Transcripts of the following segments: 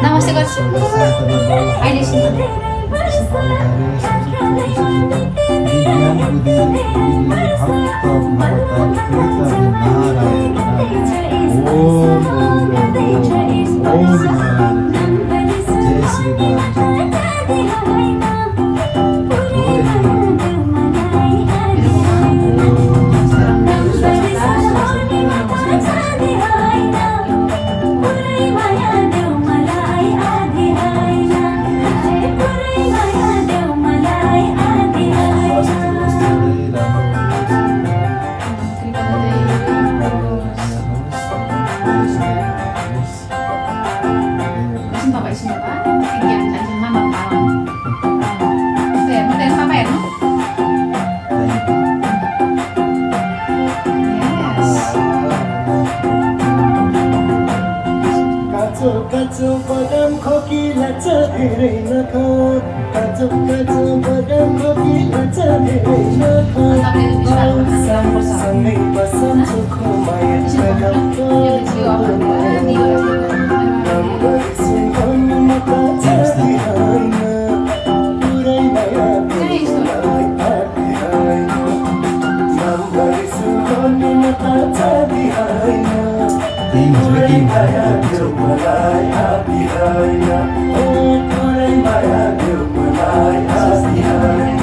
Namaste गर्छु अहिले सुन्नु Kacu badam kokila cedera nakut. Kacu badam kokila cedera nakut. Sambil pasang cukup mayat sedang nambar simpan mata cedera. Purai mayat purai hati haina. Nambar simpan mata cedera. Purai mayat purai hati haina. Oh purai mayat purai hati haina.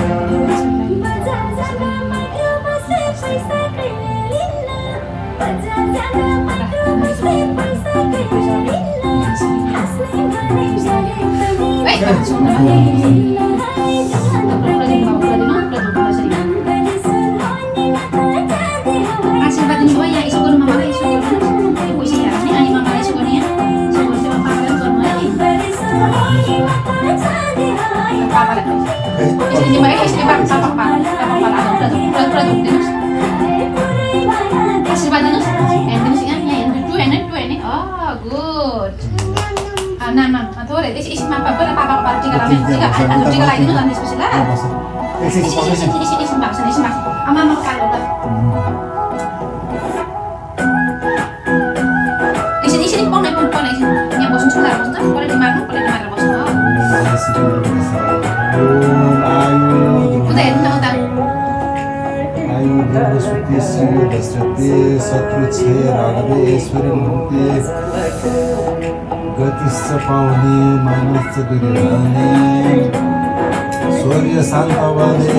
पाउने मानस बिरहने सूर्य शान्तवाने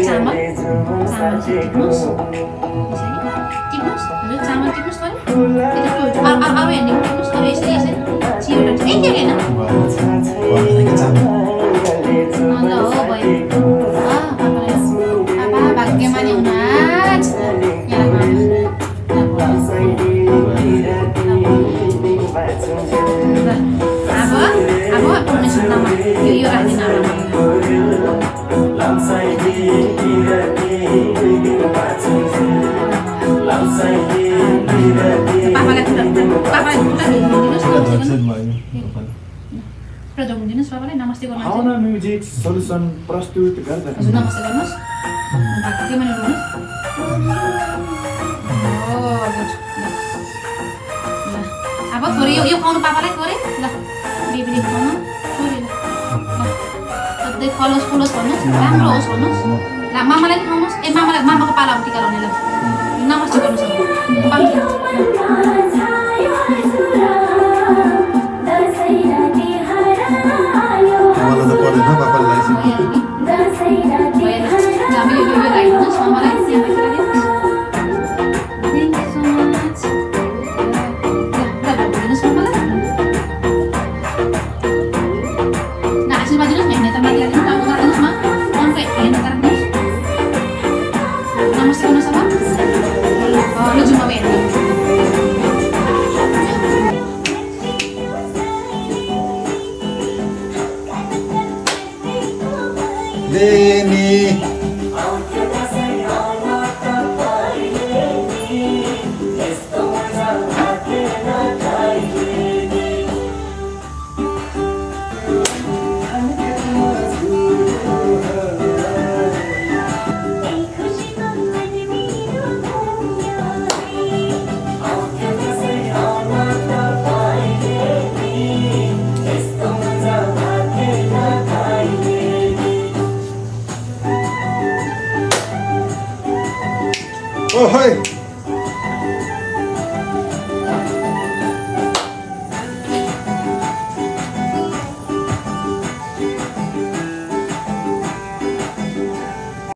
चामल टिप्नुस् चामल टिप्नुस् चामल टिप्नुस् भने अब हेर्ने गर्नुहोस् अब यसरी यसरी चिरेर चाहिँ के हैन अन्त हो भयो पापा भाग्यमानी हुनु आज अब पुर्ने सुन्नमा यो राख्दिन पापालाई जोगिदिनुहोस् पापालाई नमस्ते गर्नुहोस् भावना म्युजिक सल्युसन प्रस्तुत गर्दै हजुर नमस्ते गर्नुहोस् भाग्यमानी हुनुहोस् अब थोरै यो खुवाउनु पापालाई थोरै ल बेबीले खुवाउनु थोरै ल फलोस् फुलोस् भन्नुहोस् राम्रो होस् भन्नुहोस् ल मामालाई खुवाउनुहोस् ए मामालाई मामाको पाला टिका लाउने ल नमस्ते गर्नुहोस् Oh, hey!